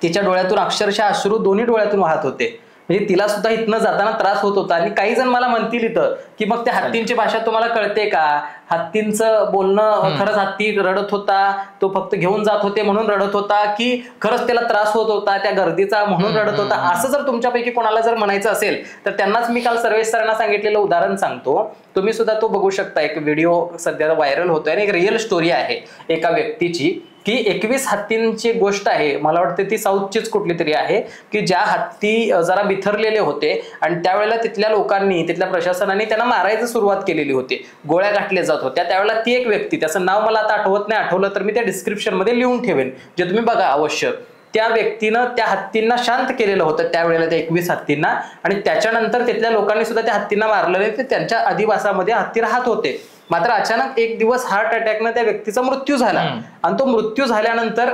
तिच्या डोळ्यातून अक्षरशः अश्रू दोन्ही डोळ्यातून वाहत होते. म्हणजे तिला सुद्धा इथनं जाताना त्रास होत होता. आणि काही जण मला म्हणतील इथं की मग त्या हत्तींची भाषा तुम्हाला कळते का, हत्तींचं बोलणं खरंच हत्ती रडत होता, तो फक्त घेऊन जात होते म्हणून रडत होता, की खरंच त्याला त्रास होत होता त्या गर्दीचा म्हणून रडत होता, असं जर तुमच्यापैकी कोणाला जर म्हणायचं असेल तर त्यांनाच मी काल सर्वेश सरांना सांगितलेलं उदाहरण सांगतो. तुम्ही सुद्धा तो बघू शकता. एक व्हिडिओ सध्या व्हायरल होतोय आणि एक रिअल स्टोरी आहे एका व्यक्तीची, की 21 हत्तींची गोष्ट आहे. मला वाटतं ती साऊथचीच कुठली तरी आहे, की ज्या हत्ती जरा बिथरलेले होते आणि त्यावेळेला तिथल्या लोकांनी, तिथल्या प्रशासनाने त्यांना मारायची सुरुवात केलेली होती, गोळ्या घातल्या जात होत्या. त्यावेळेला ती एक व्यक्ती, त्याचं नाव मला आता आठवत नाही, आठवलं तर मी त्या डिस्क्रिप्शन मध्ये लिहून ठेवेन, जे तुम्ही बघा अवश्य. त्या व्यक्तीनं त्या हत्तींना शांत केलेलं होतं त्यावेळेला, त्या 21 हत्तींना. आणि त्याच्यानंतर तिथल्या लोकांनी सुद्धा त्या हत्तींना मारलेले, ते त्यांच्या अधिवासामध्ये हत्ती राहत होते. मात्र अचानक एक दिवस हार्ट अटॅकनं त्या व्यक्तीचा मृत्यू झाला. आणि तो मृत्यू झाल्यानंतर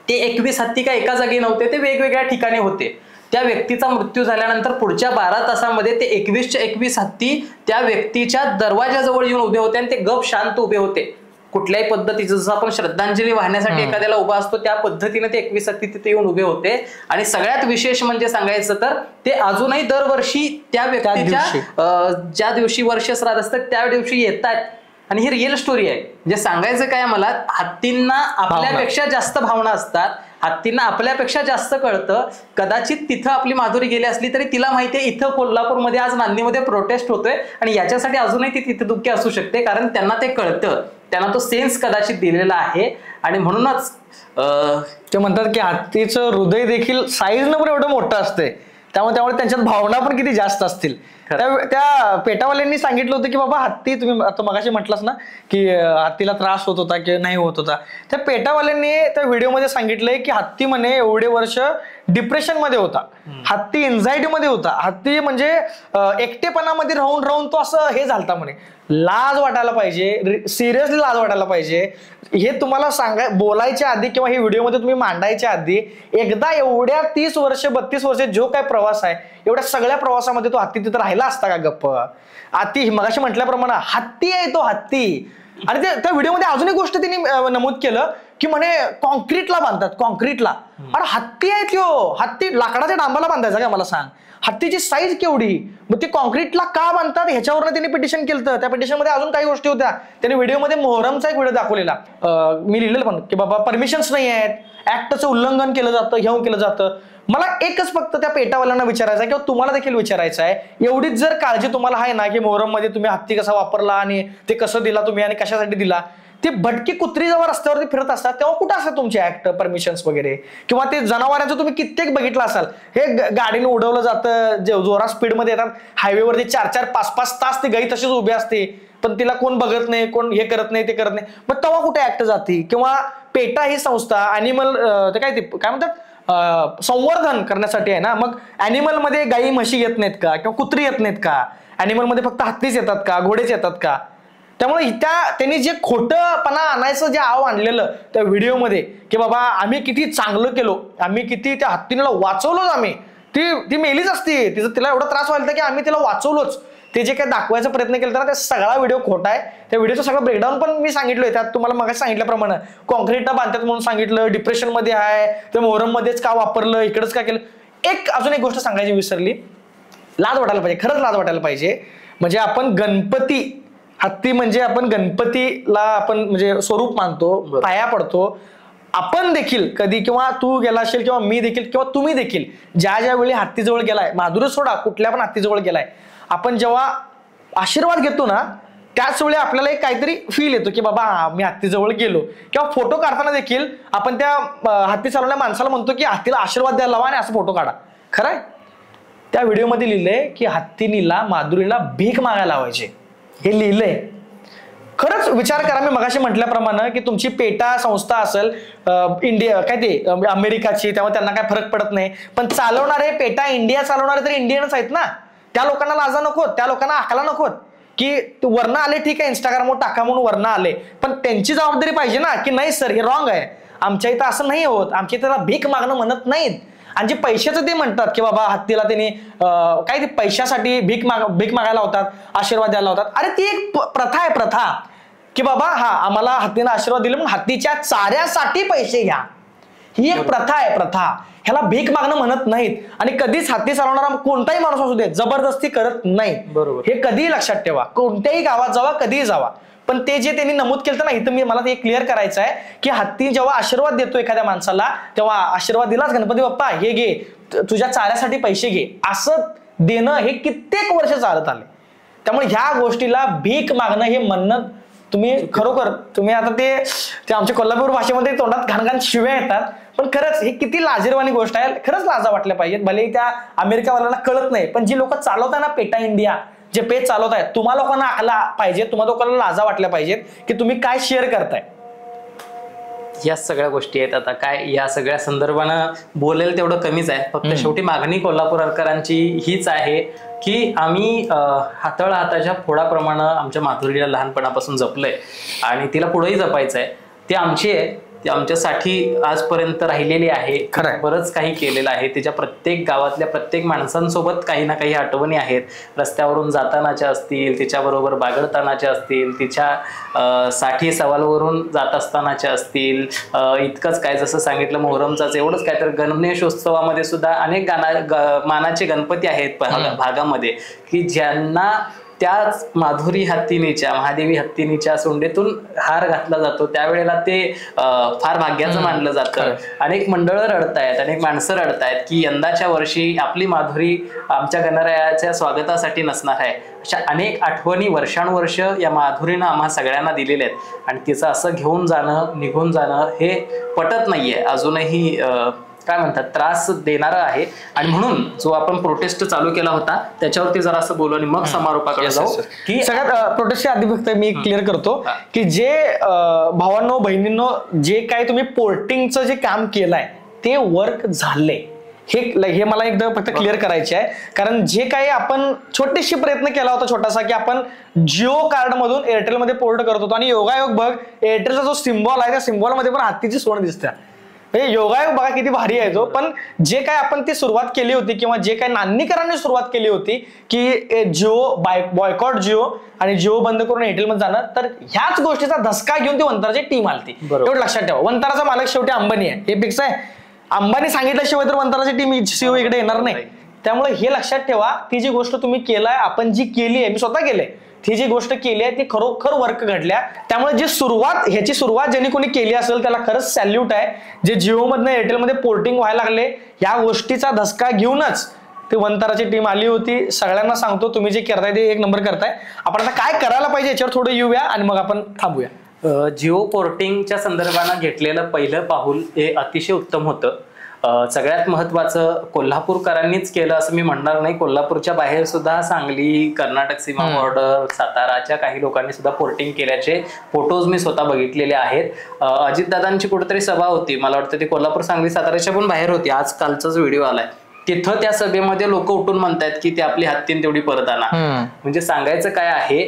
ते 21 हत्ती काय एका जागी नव्हते, ते वेगवेगळ्या ठिकाणी होते. त्या व्यक्तीचा मृत्यू झाल्यानंतर पुढच्या 12 तासामध्ये ते 21च्या 21 हत्ती त्या व्यक्तीच्या दरवाजाजवळ येऊन उभे होते आणि ते गप शांत उभे होते. कुठल्याही पद्धतीचं, जसं आपण श्रद्धांजली वाहण्यासाठी एखाद्याला उभा असतो त्या पद्धतीने ते 21 हत्ती तिथे येऊन उभे होते. आणि सगळ्यात विशेष म्हणजे सांगायचं तर ते अजूनही दरवर्षी त्या व्यक्तीच्या ज्या दिवशी वर्ष श्राद्ध असतं त्या दिवशी येतात. आणि ही रिअल स्टोरी आहे. म्हणजे सांगायचं काय मला, हत्तींना आपल्यापेक्षा जास्त भावना असतात, हत्तींना आपल्यापेक्षा जास्त कळतं. कदाचित तिथं आपली माधुरी गेली असली तरी तिला माहितीये इथं कोल्हापूरमध्ये आज नांदीमध्ये प्रोटेस्ट होतोय आणि याच्यासाठी अजूनही ती तिथे दुःखी असू शकते, कारण त्यांना ते कळतं, त्यांना तो सेन्स कदाचित दिलेला आहे. आणि म्हणूनच ते म्हणतात की हत्तीचं हृदय देखील साईजनं पण एवढं मोठं असते, त्यामुळे त्यांच्यात भावना पण किती जास्त असतील. त्या पेटावाल्यांनी सांगितलं होतं की बाबा हत्ती, तुम्ही आता मगाशी म्हटलंच ना की हत्तीला त्रास होत होता की नाही होत होता, त्या पेटावाल्यांनी त्या व्हिडिओमध्ये सांगितलंय की हत्ती म्हणे एवढे वर्ष डिप्रेशन मध्ये होता, हत्ती एन्झायटी मध्ये होता, हत्ती म्हणजे एकटेपणामध्ये राहून राहून तो असं हे झालता म्हणे. लाज वाटायला पाहिजे, सिरियसली लाज वाटायला पाहिजे. हे तुम्हाला बोलायच्या आधी किंवा हे व्हिडिओमध्ये तुम्ही मांडायच्या आधी एकदा एवढ्या 30 वर्ष 32 वर्ष जो काय प्रवास आहे, एवढ्या सगळ्या प्रवासामध्ये तो हत्ती तिथं राहिला असता का गप्प? हत्ती मगाशी म्हटल्याप्रमाणे हत्ती आहे तो, हत्ती. आणि त्या व्हिडिओमध्ये अजून एक गोष्ट त्यांनी नमूद केलं की म्हणे कॉन्क्रीटला बांधतात, कॉन्क्रीटला. अरे हत्ती आहे त्यो, हत्ती लाकडाच्या डांबाला बांधायचा का मला सांग? हत्तीची साईज केवढी, मग ते कॉन्क्रीटला का बांधतात ह्याच्यावर त्यांनी पिटिशन केलं. त्या पिटिशन मध्ये अजून काही गोष्टी होत्या. त्यांनी व्हिडिओमध्ये मोहरमचा एक व्हिडिओ दाखवलेला, मी लिहिलेलं पण की बाबा परमिशन्स नाही आहेत, ऍक्टचं उल्लंघन केलं जातं, घेऊन केलं जातं. मला एकच फक्त त्या पेटावाल्यांना विचारायचं आहे किंवा तुम्हाला देखील विचारायचं आहे, एवढीच जर काळजी तुम्हाला आहे ना की मोहरम मध्ये तुम्ही हत्ती कसा वापरला आणि ते कसं दिला तुम्ही आणि कशासाठी दिला, ते भटकी कुत्री जेव्हा रस्त्यावरती फिरत असतात तेव्हा कुठं असतात तुमचे ऍक्ट परमिशन्स वगैरे? किंवा ते जनावरांचं तुम्ही कित्येक बघितलं असाल, हे गाडीने उडवलं जातं, जोरात स्पीडमध्ये येतात हायवेवरती 4-4, 5-5 तास ती गाई तशीच उभी असते, पण तिला कोण बघत नाही, कोण हे करत नाही, ते करत नाही. मग तेव्हा कुठे ऍक्ट जाते? किंवा पेटा ही संस्था अॅनिमल ते काय म्हणतात संवर्धन करण्यासाठी आहे ना, मग अॅनिमल मध्ये गाई म्हशी येत नाहीत का किंवा कुत्री येत नाहीत का? अॅनिमल मध्ये फक्त हत्तीच येतात का, घोडेच येतात का? त्यामुळे त्यांनी जे खोटपणा आणायचं जे आव आणलेलं त्या व्हिडिओमध्ये की बाबा आम्ही किती चांगलं केलो, आम्ही किती त्या हत्तीला वाचवलोच, आम्ही ती मेलीच असती, तिला एवढा त्रास व्हायला की आम्ही तिला वाचवलोच, ते जे काही दाखवायचा प्रयत्न केला ना, ते सगळा व्हिडिओ खोटा आहे. त्या व्हिडिओचं सगळं ब्रेकडाऊन पण मी सांगितलोय, त्यात तुम्हाला मगाशी सांगितल्याप्रमाणे कॉन्क्रीटला बांधतात म्हणून सांगितलं, डिप्रेशन मध्ये आहे, ते मोहरम मध्येच का वापरलं, इकडंच का केलं. अजून एक गोष्ट सांगायची विसरली, लाज वाटायला पाहिजे, खरंच लाज वाटायला पाहिजे. म्हणजे आपण गणपती, हत्ती म्हणजे आपण गणपतीला आपण म्हणजे स्वरूप मानतो, पाया पडतो. आपण देखील कधी, किंवा तू गेला असेल किंवा मी देखील किंवा तुम्ही देखील ज्या वेळी हत्तीजवळ गेलाय, माधुरी सोडा कुठल्या पण हत्तीजवळ गेलाय, आपण जेव्हा आशीर्वाद घेतो ना त्याच वेळी आपल्याला एक काहीतरी फील येतो की बाबा मी हत्तीजवळ गेलो. किंवा फोटो काढताना देखील आपण त्या हत्ती चालवणाऱ्या माणसाला म्हणतो की हत्तीला आशीर्वाद द्यायला लावा आणि असं फोटो काढा. खरंय? त्या व्हिडिओमध्ये लिहिलंय की हत्तीनीला माधुरीला भीक मागायला लावायचे, हे लिहिलंय. खरंच विचार करा, मी मगाशी म्हटल्याप्रमाणे की तुमची पेटा संस्था असेल इंडिया काय ते अमेरिकाची, त्यामुळे त्यांना काय फरक पडत नाही, पण चालवणारे पेटा इंडिया चालवणारे तर इंडियनच आहेत ना. त्या लोकांना लाजा नकोत, त्या लोकांना आकला नकोत की वरनं आले ठीक आहे इंस्टाग्रामवर टाका म्हणून वरनं आले, पण त्यांची जबाबदारी पाहिजे ना की नाही सर हे रॉंग आहे, आमच्या इथं असं नाही होत, आमच्या इथं त्याला भीक मागणं म्हणत नाहीत. आणि जे पैशाचं ते म्हणतात की बाबा हत्तीला त्यांनी काय ते पैशासाठी भीक मागायला होतात, आशीर्वाद द्यायला होतात. अरे ती एक प्रथा आहे, प्रथा की बाबा हा आम्हाला हत्तीला आशीर्वाद दिले म्हणून हत्तीच्या चाऱ्यासाठी पैसे घ्या. ही एक प्रथा आहे, प्रथा. ह्याला भीक मागणं म्हणत नाहीत आणि कधीच हाती चालवणारा कोणताही माणूस असू दे जबरदस्ती करत नाही. बरोबर. हे कधीही लक्षात ठेवा, कोणत्याही गावात जावा, कधीही जावा. पण ते जे त्यांनी नमूद केलं ना इथं, मला ते क्लिअर करायचं आहे की हत्ती जेव्हा आशीर्वाद देतो एखाद्या माणसाला, तेव्हा आशीर्वाद दिलाच गणपती बाप्पा हे घे, तुझ्या चाऱ्यासाठी पैसे घे, असं देणं हे कित्येक वर्ष चालत आले. त्यामुळे ह्या गोष्टीला भीक मागणं हे म्हणणं तुम्ही खरोखर, तुम्ही आता ते आमच्या कोल्हापूर भाषेमध्ये तोंडात घाणघाण शिव्या येतात, पण खरंच हे किती लाजिरवाणी गोष्ट आहे. खरंच लाजा वाटल्या पाहिजेत. भले त्या अमेरिकावाल्याला कळत नाही, पण जी लोक चालवतात ना पेटा इंडिया, जे पेज चालवत आहेत, तुम्हा लोकांना आला पाहिजे, तुम्हा लोकांना लाजा वाटल्या पाहिजेत की तुम्ही काय शेअर करताय. या सगळ्या गोष्टी आहेत. आता काय या सगळ्या संदर्भानं बोलेल तेवढं कमीच आहे. फक्त शेवटी मागणी कोल्हापूरकरांची हीच आहे की आम्ही हाताच्या फोडाप्रमाणे आमच्या माधुरीला लहानपणापासून जपलंय आणि तिला पुढेही जपायचं आहे. ती आमची आहे, ती आमच्यासाठी आजपर्यंत राहिलेली आहे. बरंच काही केलेलं आहे. तिच्या प्रत्येक गावातल्या प्रत्येक माणसांसोबत काही ना काही आठवणी आहेत. रस्त्यावरून जातानाच्या असतील, तिच्याबरोबर बागडतानाच्या असतील, तिच्या साठी सवालवरून जात असतानाच्या असतील. इतकंच काय, जसं सांगितलं मोहरमचाच एवढंच काय, तर गणेशोत्सवामध्ये सुद्धा अनेक मानाचे गणपती आहेत भागामध्ये की ज्यांना त्याच माधुरी हत्तीनीच्या, महादेवी हत्तीनीच्या सोंडेतून हार घातला जातो. त्यावेळेला ते फार भाग्याचं मानलं जातं. अनेक मंडळं रडतायत, अनेक माणसं रडतायत की यंदाच्या वर्षी आपली माधुरी आमच्या गणरायाच्या स्वागतासाठी नसणार आहे. अशा अनेक आठवणी वर्षानुवर्ष या माधुरीनं आम्हा सगळ्यांना दिलेल्या आहेत आणि तिचं असं घेऊन जाणं, निघून जाणं हे पटत नाहीये. अजूनही काय म्हणतात, त्रास देणारं आहे. आणि म्हणून जो आपण प्रोटेस्ट चालू केला होता त्याच्यावरती जरा असं बोलू आणि मग समारोपाकडे जाऊ. की सगळ्यात प्रोटेस्टच्या आधी फक्त मी क्लिअर करतो की जे भावांनो बहिणींनो, जे काय तुम्ही पोर्टिंगचं जे काम केलंय ते वर्क झालंय, हे मला एकदा फक्त क्लिअर करायचे आहे. कारण जे काही आपण छोटीशी प्रयत्न केला होता छोटासा, की आपण जिओ कार्ड मधून एअरटेल मध्ये पोर्ट करत होतो आणि योगायोग बघ एअरटेलचा जो सिम्बॉल आहे त्या सिम्बॉल मध्ये पण हत्तीची सोंड दिसते. योगायोग बघा किती भारी आहे तो. पण जे काय आपण ती सुरुवात केली होती किंवा जे काय नान्नीकरांनी सुरुवात केली होती की जिओ बॉयकॉट जिओ आणि जिओ बंद करून एअरटेल मध्ये जाणं, तर ह्याच गोष्टीचा धसका घेऊन ती वंताराची टीम आलती. एवढं लक्षात ठेवा. वंताराचा मालक शेवटी अंबानी आहे, हे फिक्स आहे. अंबानी सांगितल्याशिवाय तर वंताराची टीम सीओ इकडे येणार नाही. त्यामुळे हे लक्षात ठेवा, ती जी गोष्ट तुम्ही केलाय, आपण जी केली आहे, मी स्वतः केलंय, ती जी गोष्ट केली आहे ती खरोखर वर्क घडल्या. त्यामुळे ह्याची सुरुवात ज्यांनी कोणी केली असेल त्याला खरंच सॅल्यूट आहे. जे जिओ मधनं एअरटेल मध्ये पोर्टिंग व्हायला लागले, या गोष्टीचा धसका घेऊनच ती वंताराची टीम आली होती. सगळ्यांना सांगतो, तुम्ही जे करताय ते एक नंबर करताय. आपण आता काय करायला पाहिजे याच्यावर थोडं येऊया आणि मग आपण थांबूया. जिओ पोर्टिंगच्या संदर्भानं घेतलेलं पहिलं पाऊल हे अतिशय उत्तम होतं. सगळ्यात महत्वाचं कोल्हापूरकरांनीच केलं असं मी म्हणणार नाही. कोल्हापूरच्या बाहेर सुद्धा सांगली, कर्नाटक सीमा बॉर्डर, साताराच्या काही लोकांनी सुद्धा पोर्टिंग केल्याचे फोटोज मी स्वतः बघितलेले आहेत. अजितदादांची कुठेतरी सभा होती, मला वाटतं ती कोल्हापूर, सांगली, साताराच्या पण बाहेर होती. आज कालचाच व्हिडिओ आलाय. तिथं त्या सभेमध्ये लोक उठून म्हणतायत की ते आपली हत्तीन तेवढी परत आणा. म्हणजे सांगायचं काय आहे,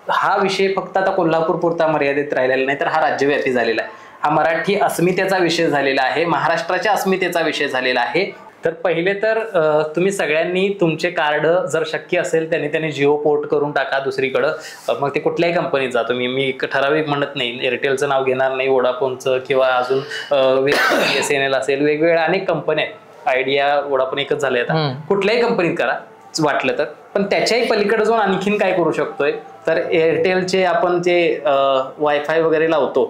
हा विषय फक्त आता कोल्हापूर पुरता मर्यादित राहिलेला नाही, तर हा राज्यव्यापी झालेला आहे. हा मराठी अस्मितेचा विषय झालेला आहे, महाराष्ट्राच्या अस्मितेचा विषय झालेला आहे. तर पहिले तर तुम्ही सगळ्यांनी तुमचे कार्ड जर शक्य असेल त्यांनी जिओ पोर्ट करून टाका दुसरीकडं. मग ते कुठल्याही कंपनीत जा तुम्ही. मी ठराविक म्हणत नाही, एअरटेलचं नाव घेणार नाही, वोडाफोनचं किंवा अजून BSNL असेल, वेगवेगळ्या अनेक कंपन्या आहेत. आयडिया, वोडाफोन एकच झाले आता. कुठल्याही कंपनीत करा वाटलं तर. पण त्याच्याही पलीकडे जाऊन आणखीन काय करू शकतोय, तर एअरटेलचे आपण जे वायफाय वगैरे लावतो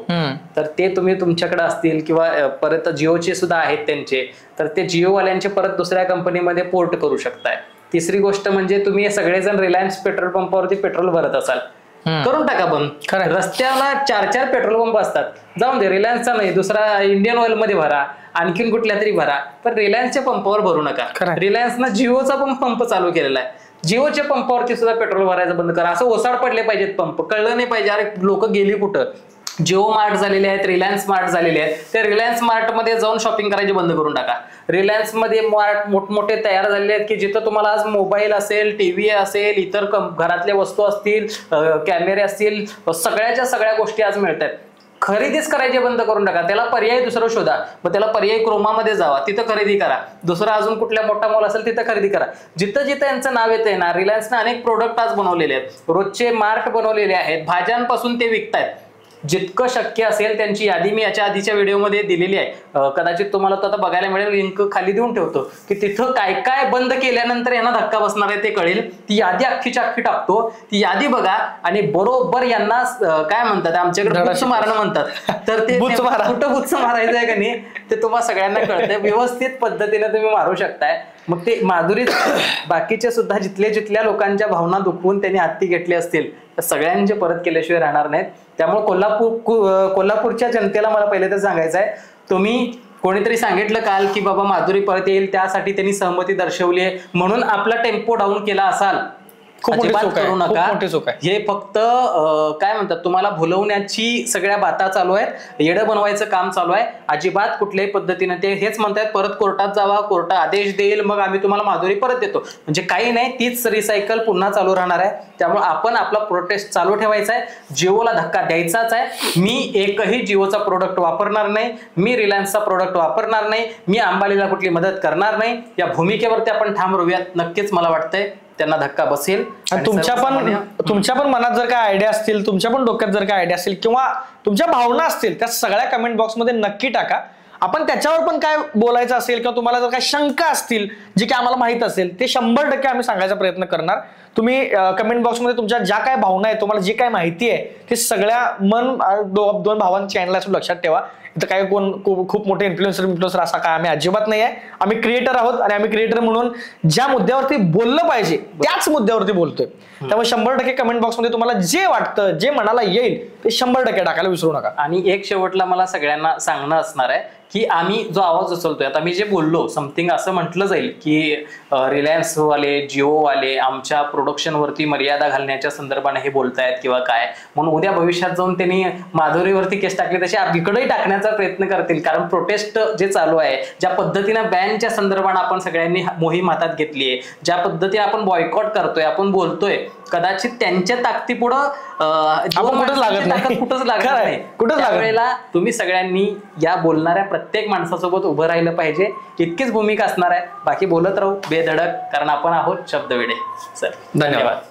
तर ते तुम्ही तुमच्याकडे असतील किंवा परत जिओचे सुद्धा आहेत त्यांचे, तर ते जिओवाल्यांचे परत दुसऱ्या कंपनीमध्ये पोर्ट करू शकताय. तिसरी गोष्ट म्हणजे तुम्ही सगळेजण रिलायन्स पेट्रोल पंपावरती पेट्रोल भरत असाल, करून टाका बंद. रस्त्याला 4-4 पेट्रोल पंप असतात, जाऊन दे. रिलायन्सचा नाही, दुसरा इंडियन ऑइल मध्ये भरा, आणखीन कुठल्या तरी भरा, पण रिलायन्सच्या पंपावर भरू नका. रिलायन्सनं जिओचा पण पंप चालू केलेला आहे, जिओच्या पंपावरती सुद्धा पेट्रोल भरायचं बंद करा. असं ओसाड पडले पाहिजेत पंप, कळलं नाही पाहिजे अरे लोक गेली कुठं. जिओ मार्ट झालेले आहेत, रिलायन्स मार्ट झालेले आहेत, त्या रिलायन्स मार्ट मध्ये जाऊन शॉपिंग करायचे बंद करून टाका. रिलायन्स मध्ये मार्ट मोठमोठे तयार झालेले आहेत की जिथं तुम्हाला आज मोबाईल असेल, टीव्ही असेल, इतर घरातल्या वस्तू असतील, कॅमेरे असतील, सगळ्याच्या सगळ्या गोष्टी आज मिळतात. खरेदीच करायचे बंद करून टाका. त्याला पर्याय दुसरं शोधा. मग त्याला पर्याय क्रोमामध्ये जावा, तिथं खरेदी करा. दुसरा अजून कुठल्या मोठा मॉल असेल तिथं खरेदी करा. जिथं जिथं यांचं नाव येतंय ना, रिलायन्सने अनेक प्रोडक्ट आज बनवलेले आहेत, रोजचे मार्ट बनवलेले आहेत, भाज्यांपासून ते विकतायत. जितकं शक्य असेल त्यांची यादी मी याच्या आधीच्या व्हिडिओमध्ये दिलेली आहे, कदाचित तुम्हाला तो आता बघायला मिळेल, लिंक खाली देऊन ठेवतो, की तिथं काय काय बंद केल्यानंतर यांना धक्का बसणार आहे ते कळेल. ती यादी अख्खीच्या अख्खी टाकतो, ती यादी बघा आणि बरोबर यांना काय म्हणतात, आमच्याकडे बुच्च मारणं म्हणतात, तर ते कुठं बुच्च मारायचं आहे का नाही ते तुम्हाला सगळ्यांना कळतंय. व्यवस्थित पद्धतीने तुम्ही मारू शकताय. मग ते माधुरी बाकीचे सुद्धा जिथल्या लोकांच्या भावना दुखवून त्यांनी हाती घेतले असतील तर सगळ्यांचे परत केल्याशिवाय राहणार नाहीत. त्यामुळे कोल्हापूरच्या जनतेला मला पहिले तर सांगायचं आहे, तुम्ही कोणीतरी सांगितलं काल की बाबा माधुरी परत येईल त्यासाठी त्यांनी सहमती दर्शवली आहे म्हणून आपला टेम्पो डाऊन केला असाल, अजिबात करू नका. हे फक्त काय म्हणतात तुम्हाला भुलवण्याची सगळ्या बाता चालू आहेत, येडं बनवायचं काम चालू आहे. अजिबात कुठल्याही पद्धतीने ते हेच म्हणतात परत कोर्टात जावा, कोर्ट आदेश देईल मग आम्ही तुम्हाला माधुरी परत देतो. म्हणजे काही नाही, तीच रिसायकल पुन्हा चालू राहणार आहे. त्यामुळे आपण आपला प्रोटेस्ट चालू ठेवायचा आहे, जिओला धक्का द्यायचाच आहे. मी एकही जिओचा प्रोडक्ट वापरणार नाही, मी रिलायन्सचा प्रोडक्ट वापरणार नाही, मी अंबानीला कुठली मदत करणार नाही. या भूमिकेवरती आपण ठाम राहूयात. नक्कीच मला वाटतंय त्यांना धक्का बसेल. तुमच्या पण मनात जर काय आयडिया असतील, तुमच्या पण डोक्यात जर काय आयडिया असतील किंवा तुमच्या भावना असतील त्या सगळ्या कमेंट बॉक्समध्ये नक्की टाका. आपण त्याच्यावर पण काय बोलायचं असेल किंवा तुम्हाला जर काही शंका असतील जे की आम्हाला माहित असेल ते 100% आम्ही सांगायचा प्रयत्न करणार. तुम्ही कमेंट बॉक्समध्ये तुमच्या ज्या काय भावना आहेत, तुम्हाला जे काय माहिती आहे ते सगळ्या दोन भावांच्या चॅनल असं लक्षात ठेवा. इथं काही कोण खूप मोठे इन्फ्लुएन्सर असा काय आम्ही अजिबात नाही आहे. आम्ही क्रिएटर आहोत आणि आम्ही क्रिएटर म्हणून ज्या मुद्द्यावरती बोललं पाहिजे त्याच मुद्द्यावरती बोलतोय. त्यामुळे 100% कमेंट बॉक्समध्ये तुम्हाला जे वाटतं जे मनाला येईल ते 100% टाकायला विसरू नका. आणि एक शेवटला मला सगळ्यांना सांगणं असणार आहे की आम्ही जो आवाज उचलतोय, आता मी जे बोललो समथिंग असं म्हटलं जाईल की रिलायन्स वाले, जिओ वाले आमच्या प्रोडक्शनवरती मर्यादा घालण्याच्या संदर्भाने हे बोलतायत किंवा काय, म्हणून उद्या भविष्यात जाऊन त्यांनी माधुरीवरती केस टाकली तशी इकडेही टाकण्याचा प्रयत्न करतील. कारण प्रोटेस्ट जे चालू आहे, ज्या पद्धतीनं बॅनच्या संदर्भाने आपण सगळ्यांनी मोहीम हातात घेतली आहे, ज्या पद्धतीने आपण बॉयकॉट करतोय, आपण बोलतोय, कदाचित त्यांच्या ताकदीपुढं कुठंच लागत नाही. त्यावेळेला तुम्ही सगळ्यांनी या बोलणाऱ्या प्रत्येक माणसासोबत उभं राहिलं पाहिजे, इतकीच भूमिका असणार आहे. बाकी बोलत राहू बेधडक, कारण आपण आहोत शब्दवेडे. सर धन्यवाद.